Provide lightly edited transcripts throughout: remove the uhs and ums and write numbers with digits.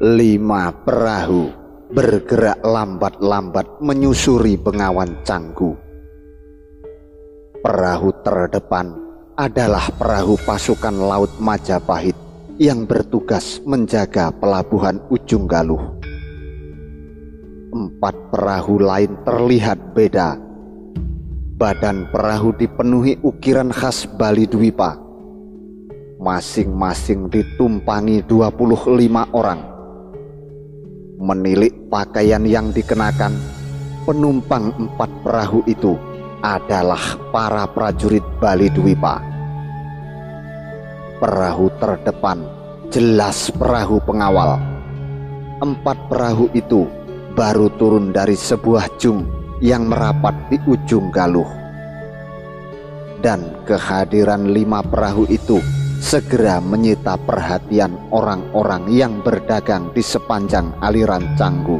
5 perahu bergerak lambat-lambat menyusuri Bengawan Canggu. Perahu terdepan adalah perahu pasukan laut Majapahit yang bertugas menjaga pelabuhan Ujung Galuh. 4 perahu lain terlihat beda. Badan perahu dipenuhi ukiran khas Bali Dwipa. Masing-masing ditumpangi 25 orang. Menilik pakaian yang dikenakan, penumpang 4 perahu itu adalah para prajurit Bali Dwipa. Perahu terdepan jelas perahu pengawal. 4 perahu itu baru turun dari sebuah jung yang merapat di Ujung Galuh. Dan kehadiran 5 perahu itu segera menyita perhatian orang-orang yang berdagang di sepanjang aliran Canggu.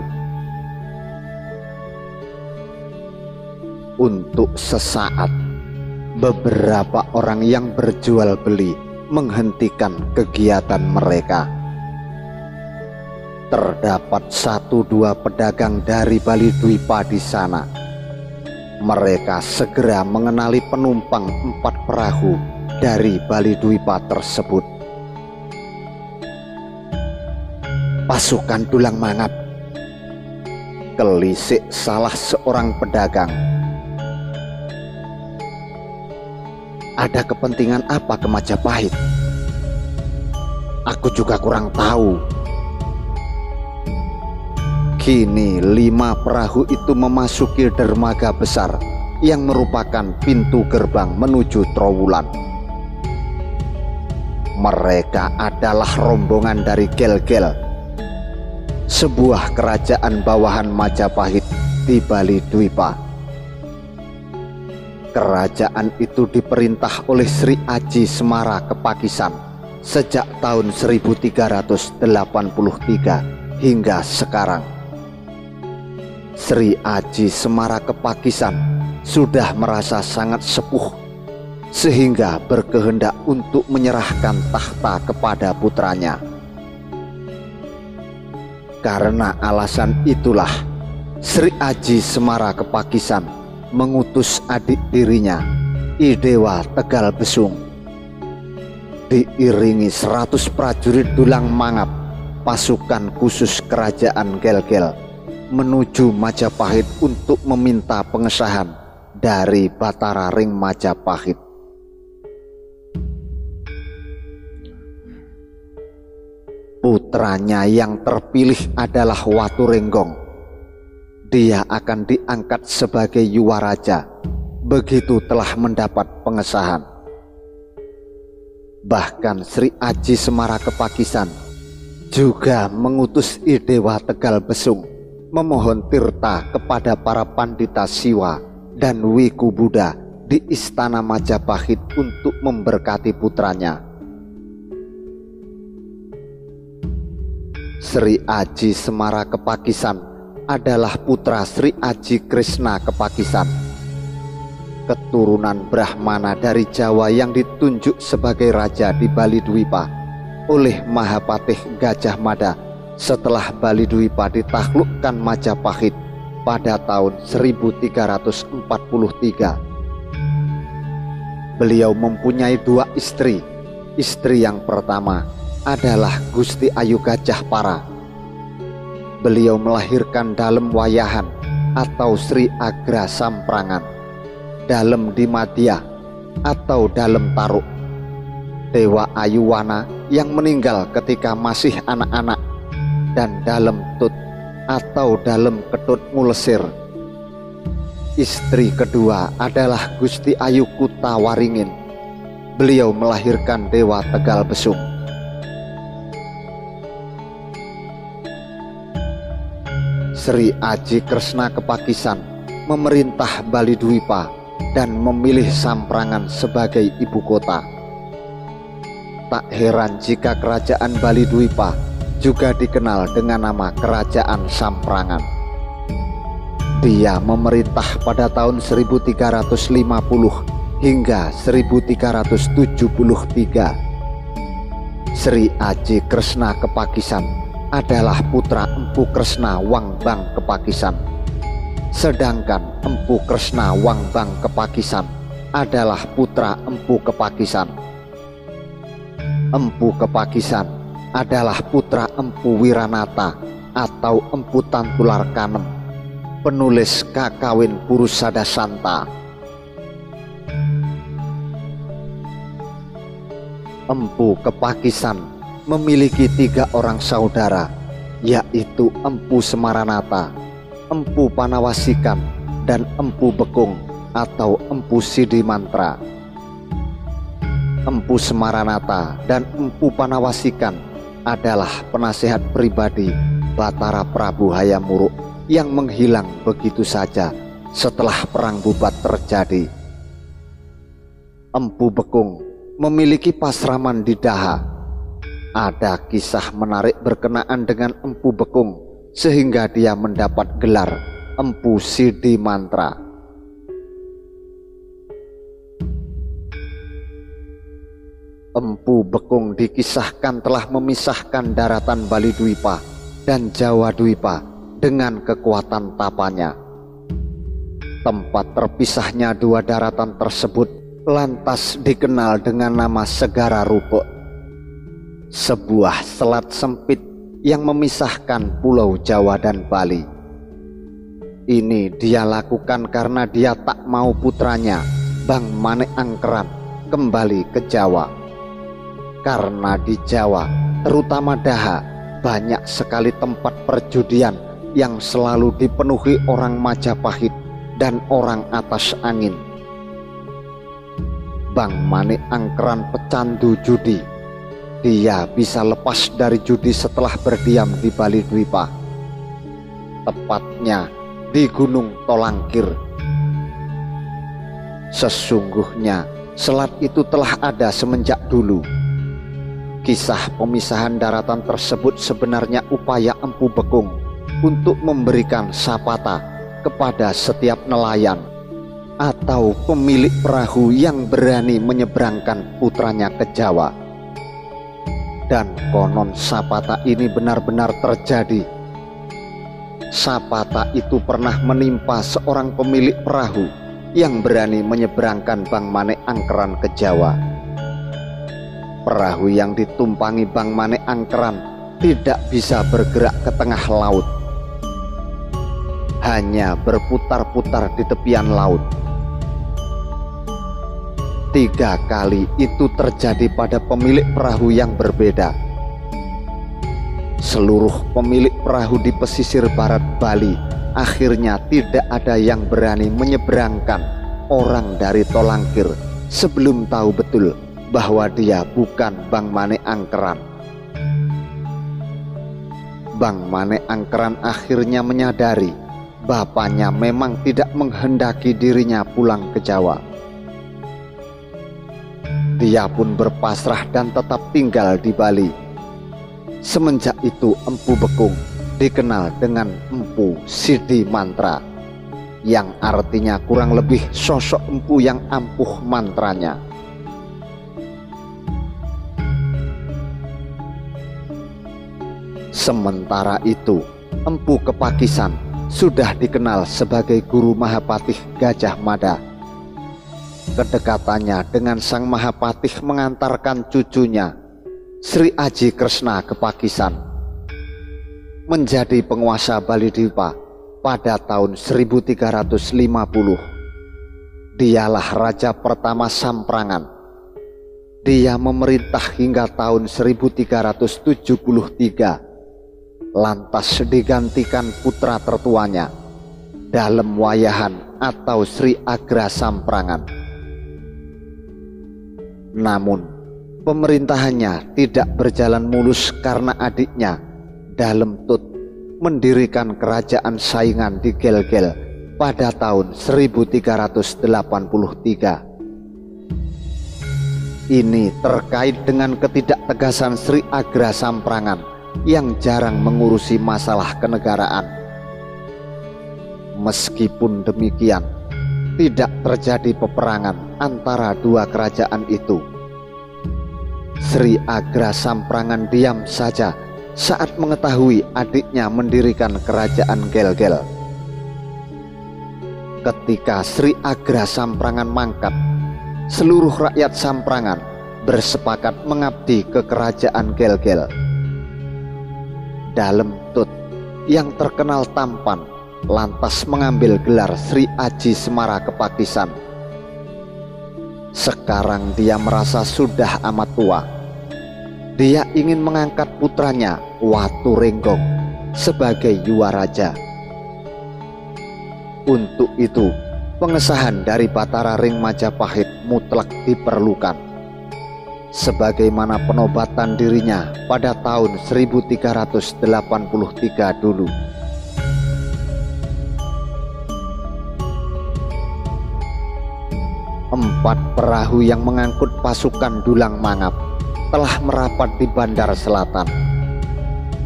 Untuk sesaat, beberapa orang yang berjual beli menghentikan kegiatan mereka. Terdapat 1-2 pedagang dari Bali Dwipa di sana. Mereka segera mengenali penumpang 4 perahu dari Bali Dwipa tersebut. Pasukan Dulang Mangap, kelisik salah seorang pedagang. Ada kepentingan apa ke Majapahit? Aku juga kurang tahu. Kini 5 perahu itu memasuki dermaga besar yang merupakan pintu gerbang menuju Trowulan. Mereka adalah rombongan dari Gel-Gel, sebuah kerajaan bawahan Majapahit di Bali Dwipa. Kerajaan itu diperintah oleh Sri Aji Semara Kepakisan sejak tahun 1383 hingga sekarang. Sri Aji Semara Kepakisan sudah merasa sangat sepuh sehingga berkehendak untuk menyerahkan tahta kepada putranya. Karena alasan itulah Sri Aji Semara Kepakisan mengutus adik dirinya, I Dewa Tegal Besung, diiringi 100 prajurit Dulang Mangap, pasukan khusus kerajaan Gel-Gel, menuju Majapahit untuk meminta pengesahan dari Batara Ring Majapahit. Putranya yang terpilih adalah Watu Renggong. Dia akan diangkat sebagai Yuwaraja begitu telah mendapat pengesahan. Bahkan Sri Aji Semara Kepakisan juga mengutus I Dewa Tegal Besung memohon tirta kepada para pandita Siwa dan Wiku Buddha di Istana Majapahit untuk memberkati putranya. Sri Aji Semara Kepakisan adalah putra Sri Aji Krishna Kepakisan, keturunan Brahmana dari Jawa yang ditunjuk sebagai raja di Bali Dwipa oleh Mahapatih Gajah Mada setelah Bali Dwipa ditaklukkan Majapahit pada tahun 1343. Beliau mempunyai 2 istri. Istri yang pertama adalah Gusti Ayu Gajah Para. Beliau melahirkan Dalem Wayahan atau Sri Agra Samprangan, Dalem Dimadya atau Dalem Taruk, Dewa Ayuwana yang meninggal ketika masih anak-anak, dan Dalem Tut atau Dalem Ketut Ngulesir. Istri kedua adalah Gusti Ayu Kuta Waringin. Beliau melahirkan Dewa Tegal Besung. Sri Aji Krishna Kepakisan memerintah Bali Dwipa dan memilih Samprangan sebagai ibu kota. Tak heran jika kerajaan Bali Dwipa juga dikenal dengan nama Kerajaan Samprangan. Dia memerintah pada tahun 1350 hingga 1373. Sri Aji Krishna Kepakisan adalah putra Empu Kresna Wangbang Kepakisan. Sedangkan Empu Kresna Wangbang Kepakisan adalah putra Empu Kepakisan. Empu Kepakisan adalah putra Empu Wiranata atau Empu Tantular Kanem, penulis Kakawin Purusada Santa. Empu Kepakisan memiliki 3 orang saudara, yaitu Empu Semaranata, Empu Panawasikan, dan Empu Bekung atau Empu Sidimantra. Empu Semaranata dan Empu Panawasikan adalah penasihat pribadi Batara Prabu Hayam Wuruk yang menghilang begitu saja setelah perang Bubat terjadi. Empu Bekung memiliki pasraman di Daha. Ada kisah menarik berkenaan dengan Empu Bekung sehingga dia mendapat gelar Empu Sidimantra. Empu Bekung dikisahkan telah memisahkan daratan Bali Dwipa dan Jawa Dwipa dengan kekuatan tapanya. Tempat terpisahnya 2 daratan tersebut lantas dikenal dengan nama Segara Rupek, sebuah selat sempit yang memisahkan Pulau Jawa dan Bali. Ini dia lakukan karena dia tak mau putranya Bang Manik Angkeran kembali ke Jawa. Karena di Jawa, terutama Daha, banyak sekali tempat perjudian yang selalu dipenuhi orang Majapahit dan orang atas angin. Bang Manik Angkeran pecandu judi. Dia bisa lepas dari judi setelah berdiam di Bali Dwipa, tepatnya di Gunung Tolangkir. Sesungguhnya selat itu telah ada semenjak dulu. Kisah pemisahan daratan tersebut sebenarnya upaya Empu Bekung untuk memberikan sapata kepada setiap nelayan atau pemilik perahu yang berani menyeberangkan putranya ke Jawa. Dan konon sapata ini benar-benar terjadi. Sapata itu pernah menimpa seorang pemilik perahu yang berani menyeberangkan Bang Manik Angkeran ke Jawa. Perahu yang ditumpangi Bang Manik Angkeran tidak bisa bergerak ke tengah laut, hanya berputar-putar di tepian laut. 3 kali itu terjadi pada pemilik perahu yang berbeda. Seluruh pemilik perahu di pesisir barat Bali akhirnya tidak ada yang berani menyeberangkan orang dari Tolangkir sebelum tahu betul bahwa dia bukan Bang Manik Angkeran. Bang Manik Angkeran akhirnya menyadari bapaknya memang tidak menghendaki dirinya pulang ke Jawa. Dia pun berpasrah dan tetap tinggal di Bali. Semenjak itu Empu Bekung dikenal dengan Empu Sidimantra, yang artinya kurang lebih sosok empu yang ampuh mantranya. Sementara itu, Empu Kepakisan sudah dikenal sebagai guru Mahapatih Gajah Mada. Kedekatannya dengan Sang Mahapatih mengantarkan cucunya, Sri Aji Kresna Kepakisan, menjadi penguasa Bali Dwipa pada tahun 1350. Dialah raja pertama Samprangan. Dia memerintah hingga tahun 1373. Lantas digantikan putra tertuanya, Dalem Wayahan atau Sri Agra Samprangan. Namun pemerintahannya tidak berjalan mulus karena adiknya Dalem Tut mendirikan kerajaan saingan di Gelgel pada tahun 1383. Ini terkait dengan ketidaktegasan Sri Agra Samprangan yang jarang mengurusi masalah kenegaraan. Meskipun demikian, tidak terjadi peperangan antara 2 kerajaan itu. Sri Agra Samprangan diam saja saat mengetahui adiknya mendirikan kerajaan Gel-Gel. Ketika Sri Agra Samprangan mangkat, seluruh rakyat Samprangan bersepakat mengabdi ke kerajaan Gel-Gel. Dalem Tut yang terkenal tampan lantas mengambil gelar Sri Aji Semara Kepakisan. Sekarang dia merasa sudah amat tua. Dia ingin mengangkat putranya Watu Renggong sebagai Yuwaraja. Untuk itu, pengesahan dari Batara Ring Majapahit mutlak diperlukan, sebagaimana penobatan dirinya pada tahun 1383 dulu. Empat perahu yang mengangkut pasukan Dulang Mangap telah merapat di Bandar Selatan.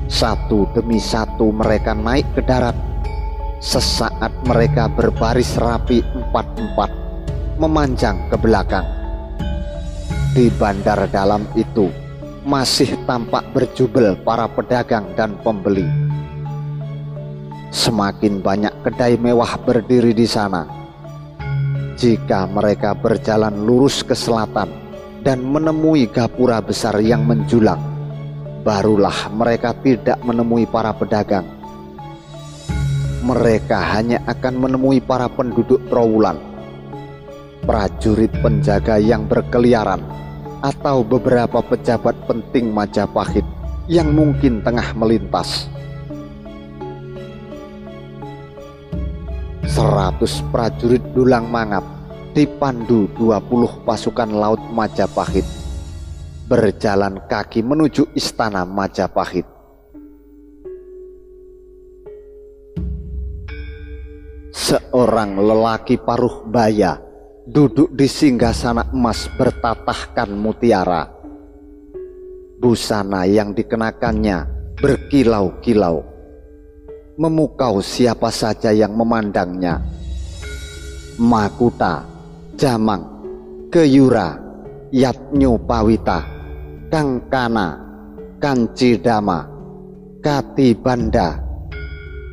Satu demi satu mereka naik ke darat. Sesaat mereka berbaris rapi empat-empat, memanjang ke belakang. Di bandar dalam itu masih tampak berjubel para pedagang dan pembeli. Semakin banyak kedai mewah berdiri di sana. Jika mereka berjalan lurus ke selatan dan menemui gapura besar yang menjulang, barulah mereka tidak menemui para pedagang. Mereka hanya akan menemui para penduduk trawulan, prajurit penjaga yang berkeliaran, atau beberapa pejabat penting Majapahit yang mungkin tengah melintas. 100 prajurit Dulang Mangap dipandu 20 pasukan laut Majapahit berjalan kaki menuju istana Majapahit. Seorang lelaki paruh baya duduk di singgasana emas bertatahkan mutiara. Busana yang dikenakannya berkilau-kilau, memukau siapa saja yang memandangnya. Makuta, Jamang, Keyura, Yatnyo Pawita, Kangkana, Kancidama, Katibanda,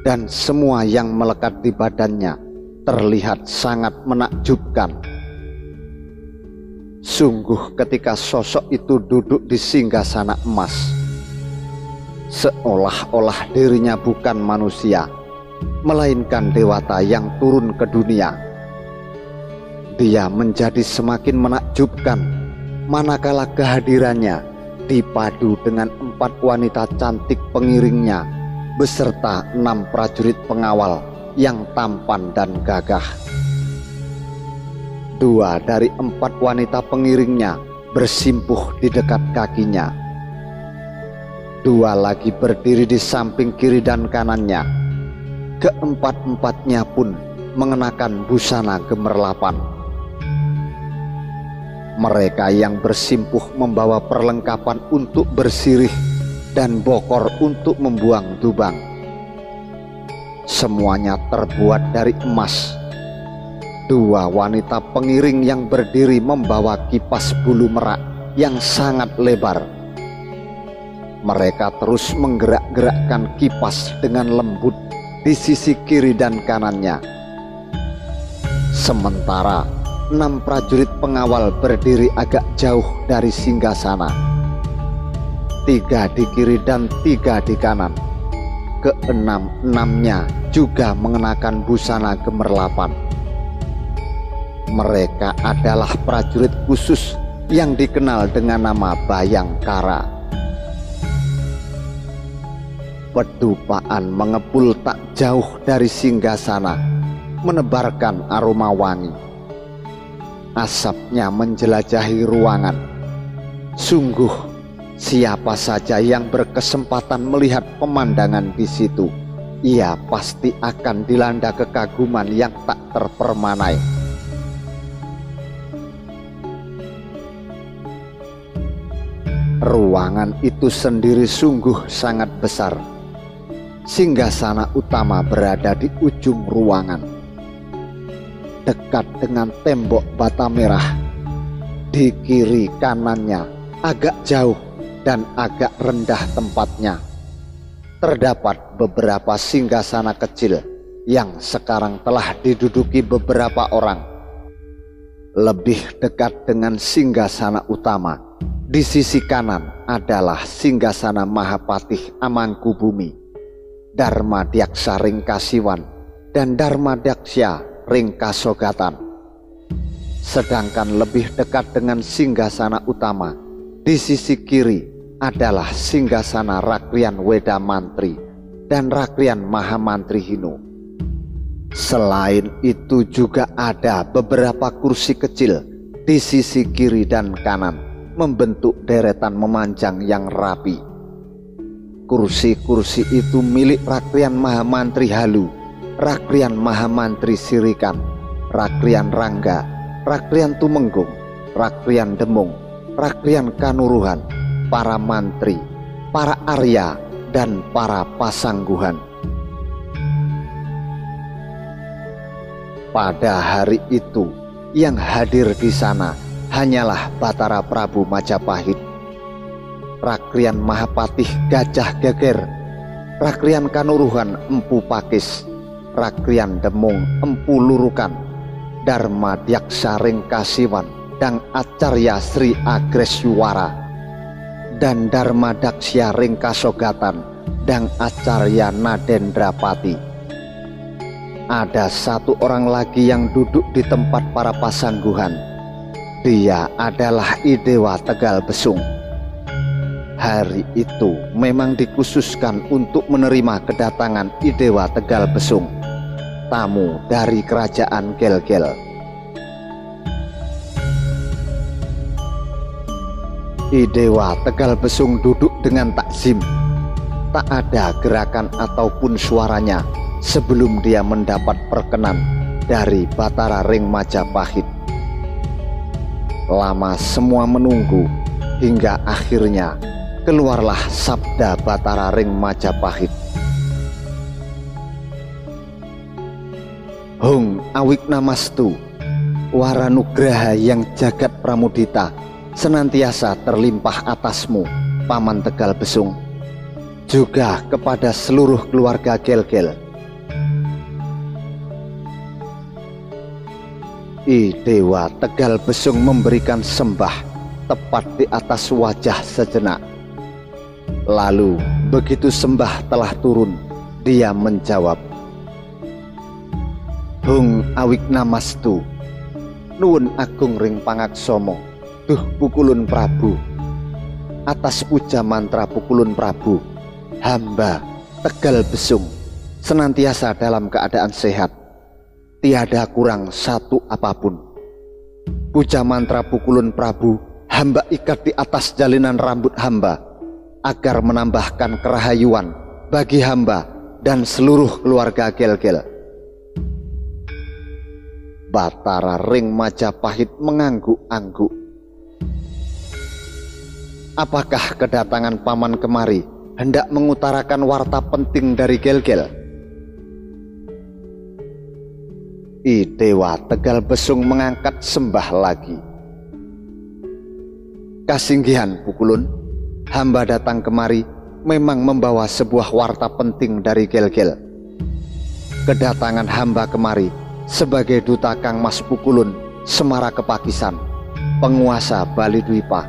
dan semua yang melekat di badannya terlihat sangat menakjubkan. Sungguh ketika sosok itu duduk di singgasana emas, seolah-olah dirinya bukan manusia, melainkan dewata yang turun ke dunia. Dia menjadi semakin menakjubkan manakala kehadirannya dipadu dengan 4 wanita cantik pengiringnya beserta 6 prajurit pengawal yang tampan dan gagah. 2 dari 4 wanita pengiringnya bersimpuh di dekat kakinya. 2 lagi berdiri di samping kiri dan kanannya. Keempat-empatnya pun mengenakan busana gemerlapan. Mereka yang bersimpuh membawa perlengkapan untuk bersirih dan bokor untuk membuang dubang. Semuanya terbuat dari emas. 2 wanita pengiring yang berdiri membawa kipas bulu merak yang sangat lebar. Mereka terus menggerak-gerakkan kipas dengan lembut di sisi kiri dan kanannya. Sementara 6 prajurit pengawal berdiri agak jauh dari singgasana. 3 di kiri dan 3 di kanan. Keenam-enamnya juga mengenakan busana gemerlapan. Mereka adalah prajurit khusus yang dikenal dengan nama Bayangkara. Pedupaan mengepul tak jauh dari singgasana, menebarkan aroma wangi. Asapnya menjelajahi ruangan. Sungguh, siapa saja yang berkesempatan melihat pemandangan di situ, ia pasti akan dilanda kekaguman yang tak terpermanai. Ruangan itu sendiri sungguh sangat besar. Singgasana utama berada di ujung ruangan, dekat dengan tembok bata merah. Di kiri kanannya agak jauh dan agak rendah tempatnya, terdapat beberapa singgasana kecil yang sekarang telah diduduki beberapa orang. Lebih dekat dengan singgasana utama, di sisi kanan adalah singgasana Mahapatih Amangkubumi, Darmadaksa ring Kasiwan, dan Darmadaksya ring Kasogatan. Sedangkan lebih dekat dengan singgasana utama, di sisi kiri adalah singgasana Rakrian Weda Mantri dan Rakrian Mahamantri Hinu. Selain itu juga ada beberapa kursi kecil di sisi kiri dan kanan membentuk deretan memanjang yang rapi. Kursi-kursi itu milik Rakrian Mahamantri Halu, Rakrian Mahamantri Sirikan, Rakrian Rangga, Rakrian Tumenggung, Rakrian Demung, Rakrian Kanuruhan, para mantri, para Arya, dan para pasangguhan. Pada hari itu yang hadir di sana hanyalah Batara Prabu Majapahit, Rakrian Mahapatih Gajah Geger, Rakrian Kanuruhan Empu Pakis, Rakrian Demung Empu Lurukan, Darmadaksa ring Kasiwan dan Acarya Sri Agresyuwara, dan Darmadaksya ring Kasogatan dan Acarya Nadendrapati. Ada satu orang lagi yang duduk di tempat para pasangguhan. Dia adalah Idewa Tegal Besung. Hari itu memang dikhususkan untuk menerima kedatangan Idewa Tegal Besung, tamu dari kerajaan Gel-Gel. Idewa Tegal Besung duduk dengan takzim. Tak ada gerakan ataupun suaranya sebelum dia mendapat perkenan dari Batara ring Majapahit. Lama semua menunggu hingga akhirnya keluarlah sabda Batara ring Majapahit. Hung Awiknamastu, Waranugraha yang jagat pramudita senantiasa terlimpah atasmu, Paman Tegal Besung, juga kepada seluruh keluarga Gel-Gel. Idewa Tegal Besung memberikan sembah tepat di atas wajah sejenak. Lalu begitu sembah telah turun, dia menjawab, Hung Awiknamastu, nuwun agung ring pangaksomo, duh Pukulun Prabu. Atas puja mantra Pukulun Prabu, hamba Tegal Besung senantiasa dalam keadaan sehat, tiada kurang satu apapun. Puja mantra Pukulun Prabu hamba ikat di atas jalinan rambut hamba, agar menambahkan kerahayuan bagi hamba dan seluruh keluarga Gel-Gel. Batara ring Majapahit mengangguk-angguk. Apakah kedatangan paman kemari hendak mengutarakan warta penting dari Gel-Gel? Idewa Tegal Besung mengangkat sembah lagi. Kasinggihan Pukulun, hamba datang kemari memang membawa sebuah warta penting dari Gel-Gel. Kedatangan hamba kemari sebagai duta Kang Mas Pukulun Semara Kepakisan, penguasa Bali Dwipa.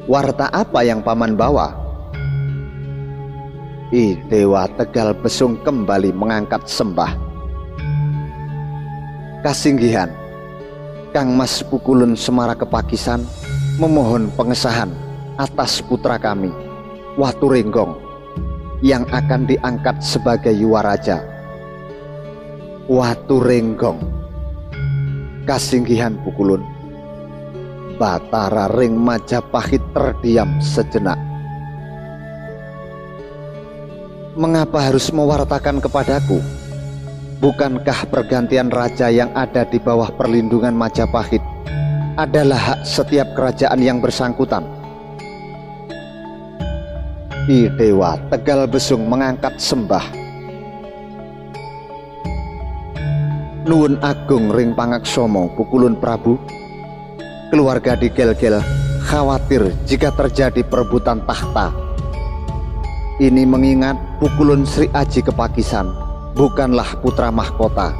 Warta apa yang paman bawa? Idewa Tegal Besung kembali mengangkat sembah. Kasinggihan, Kang Mas Pukulun Semara Kepakisan memohon pengesahan atas putra kami, Waturenggong, yang akan diangkat sebagai Yuwaraja. Waturenggong, kasinggihan Pukulun. Batara ring Majapahit terdiam sejenak. Mengapa harus mewartakan kepadaku? Bukankah pergantian raja yang ada di bawah perlindungan Majapahit adalah hak setiap kerajaan yang bersangkutan? Idewa Tegal Besung mengangkat sembah. Nuwun agung ring pangaksomo Pukulun Prabu, keluarga di Gel-Gel khawatir jika terjadi perebutan tahta. Ini mengingat Pukulun Sri Aji Kepakisan bukanlah putra mahkota.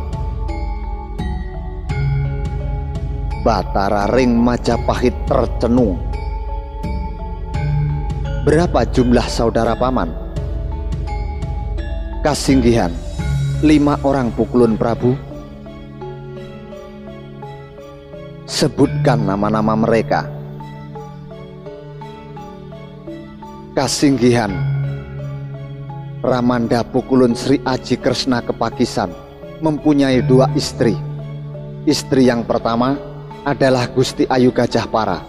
Batara Ring Majapahit tercenung. Berapa jumlah saudara paman? Kasinggihan, 5 orang Pukulun Prabu. Sebutkan nama-nama mereka. Kasinggihan, Ramanda Pukulun Sri Aji Kresna Kepakisan mempunyai 2 istri. Istri yang pertama adalah Gusti Ayu Gajah Para.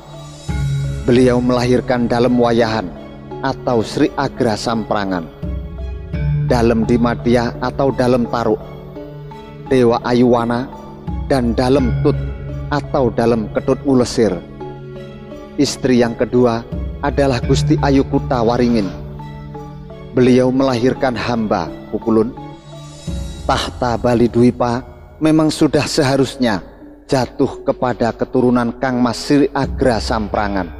Beliau melahirkan dalam wayahan atau Sri Agra Samprangan, dalam Dimadya atau dalam Taruk, Dewa Ayuwana, dan dalam Tut atau dalam Ketut Ngulesir. Istri yang kedua adalah Gusti Ayu Kuta Waringin. Beliau melahirkan hamba Pukulun. Tahta Bali Dwipa memang sudah seharusnya jatuh kepada keturunan Kang Mas Sri Agra Samprangan,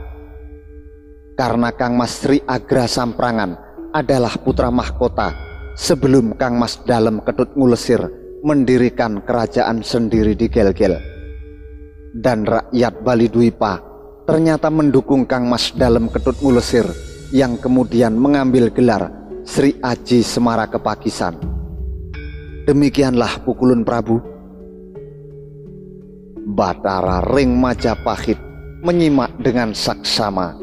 karena Kang Mas Sri Agra Samprangan adalah putra mahkota sebelum Kang Mas Dalem Ketut Ngulesir mendirikan kerajaan sendiri di Gel-Gel. Dan rakyat Bali Dwipa ternyata mendukung Kang Mas Dalem Ketut Ngulesir yang kemudian mengambil gelar Sri Aji Semara Kepakisan. Demikianlah Pukulun Prabu. Batara Ring Majapahit menyimak dengan saksama,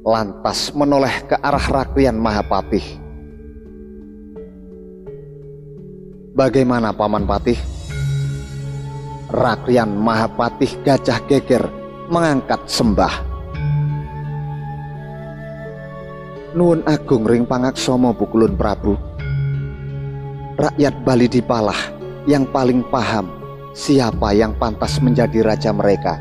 lantas menoleh ke arah Rakrian Mahapatih. Bagaimana Paman Patih? Rakrian Mahapatih Gajah Geger mengangkat sembah. Nuwun agung ring pangaksomo Pukulun Prabu. Rakyat Bali Dipalah yang paling paham siapa yang pantas menjadi raja mereka.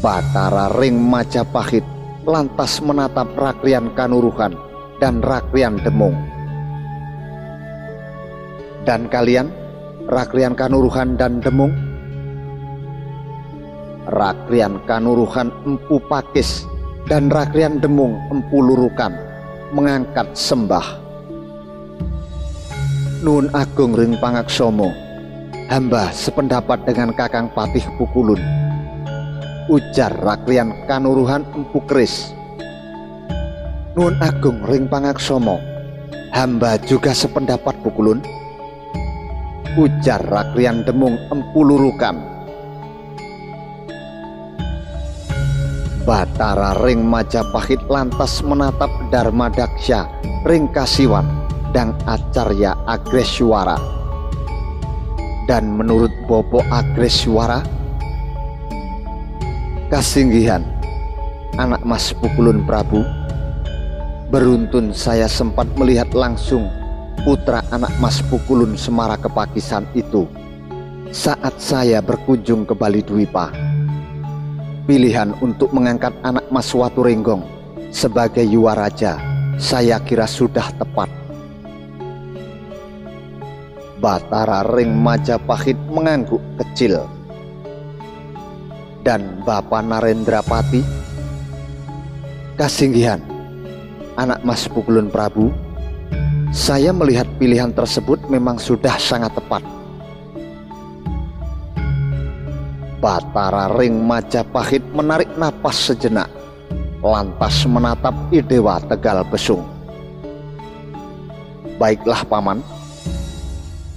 Batara Ring Majapahit lantas menatap Rakrian Kanuruhan dan Rakrian Demung. Dan kalian, Rakrian Kanuruhan dan Demung? Rakrian Kanuruhan Empu Pakis dan Rakrian Demung Empu Lurukan mengangkat sembah. Nuwun agung ring pangaksomo, hamba sependapat dengan Kakang Patih Pukulun, ujar Rakrian Kanuruhan Empu Keris. Nuwun agung ring pangaksomo, hamba juga sependapat Pukulun, ujar Rakrian Demung Empu Lurukan. Batara Ring Majapahit lantas menatap Dharma Daksya Ring Kasiwan dan Acarya Agreswara. Dan menurut Bopo Agreswara, Kasinggihan, anak Mas Pukulun Prabu, beruntun saya sempat melihat langsung putra anak Mas Pukulun Semara Kepakisan itu saat saya berkunjung ke Bali Dwipa. Pilihan untuk mengangkat anak Mas Waturenggong sebagai Yuwaraja saya kira sudah tepat. Batara Ring Majapahit mengangguk kecil. Dan Bapak Narendrapati, Kasinggihan, anak Mas Pukulun Prabu, saya melihat pilihan tersebut memang sudah sangat tepat. Batara Ring Majapahit menarik napas sejenak, lantas menatap Idewa Tegal Besung. Baiklah Paman,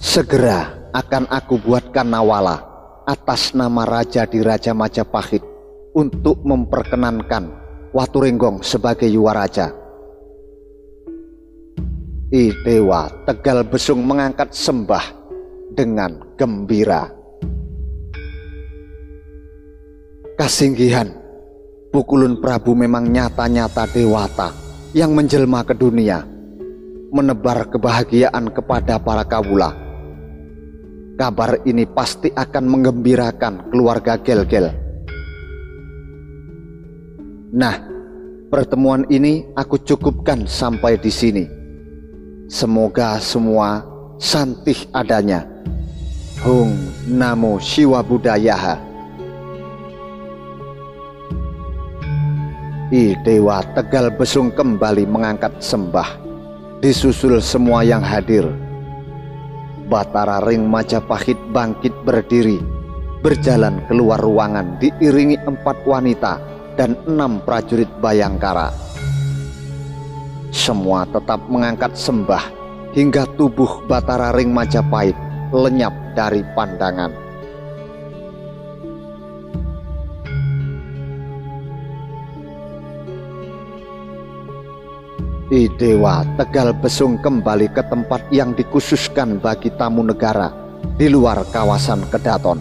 segera akan aku buatkan nawala atas nama raja di Raja Majapahit untuk memperkenankan Waturenggong sebagai Yuwaraja. Idewa Tegal Besung mengangkat sembah dengan gembira. Kasinggihan, Pukulun Prabu memang nyata-nyata dewata yang menjelma ke dunia, menebar kebahagiaan kepada para kawula. Kabar ini pasti akan menggembirakan keluarga Gel-Gel. Nah, pertemuan ini aku cukupkan sampai di sini. Semoga semua santih adanya. Hung Namo Siwa Budayaha. I Dewa Tegal Besung kembali mengangkat sembah, disusul semua yang hadir. Batara Ring Majapahit bangkit berdiri, berjalan keluar ruangan diiringi 4 wanita dan 6 prajurit Bayangkara. Semua tetap mengangkat sembah hingga tubuh Batara Ring Majapahit lenyap dari pandangan. I Dewa Tegal Besung kembali ke tempat yang dikhususkan bagi tamu negara di luar kawasan Kedaton.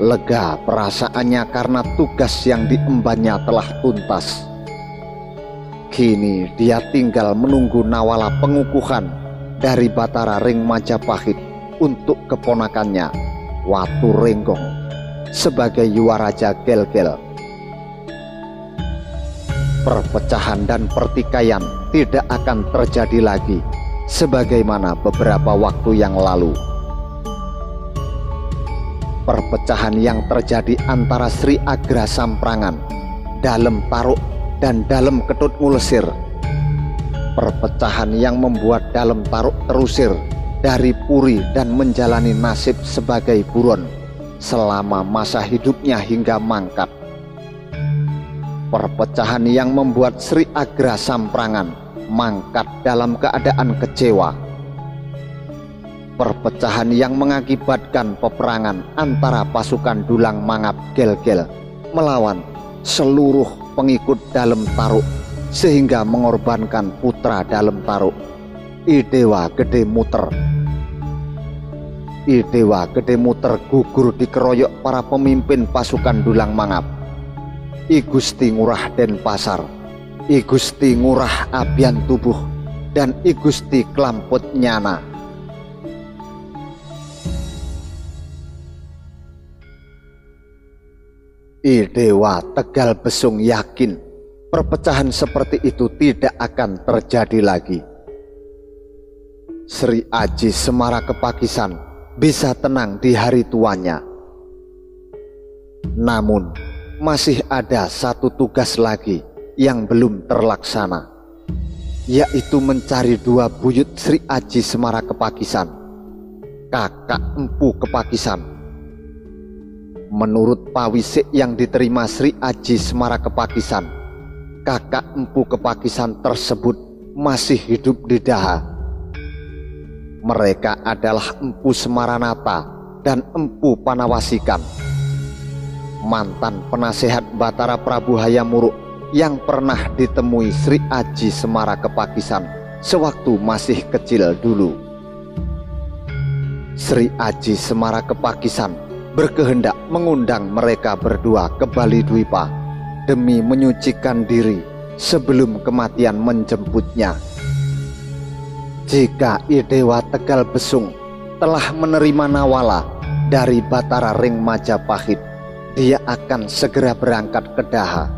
Lega perasaannya karena tugas yang diembannya telah tuntas. Kini dia tinggal menunggu nawala pengukuhan dari Batara Ring Majapahit untuk keponakannya Watu Renggong sebagai Yuwaraja Gel-Gel. Perpecahan dan pertikaian tidak akan terjadi lagi sebagaimana beberapa waktu yang lalu. Perpecahan yang terjadi antara Sri Agra Samprangan, Dalem Taruk dan Dalem Ketut Ngulesir. Perpecahan yang membuat Dalem Taruk terusir dari Puri dan menjalani nasib sebagai buron selama masa hidupnya hingga mangkat. Perpecahan yang membuat Sri Agra Samprangan mangkat dalam keadaan kecewa. Perpecahan yang mengakibatkan peperangan antara pasukan Dulang Mangap Gel-Gel melawan seluruh pengikut Dalem Taruk sehingga mengorbankan putra Dalem Taruk, I Dewa Gede Muter. I Dewa Gede Muter gugur dikeroyok para pemimpin pasukan Dulang Mangap, I Gusti Ngurah Denpasar, I Gusti Ngurah Abian Tubuh, dan I Gusti Klamput Nyana. I Dewa Tegal Besung yakin perpecahan seperti itu tidak akan terjadi lagi. Sri Aji Semara Kepakisan bisa tenang di hari tuanya. Namun masih ada satu tugas lagi yang belum terlaksana, yaitu mencari 2 buyut Sri Aji Semara Kepakisan, kakak empu Kepakisan. Menurut pawisik yang diterima Sri Aji Semara Kepakisan, kakak empu Kepakisan tersebut masih hidup di Daha. Mereka adalah Empu Semaranata dan Empu Panawasikan, mantan penasehat Batara Prabu Hayamuruk yang pernah ditemui Sri Aji Semara Kepakisan sewaktu masih kecil dulu. Sri Aji Semara Kepakisan berkehendak mengundang mereka berdua ke Bali Dwipa demi menyucikan diri sebelum kematian menjemputnya. Jika I Dewa Tegal Besung telah menerima nawala dari Batara Ring Majapahit, dia akan segera berangkat ke Daha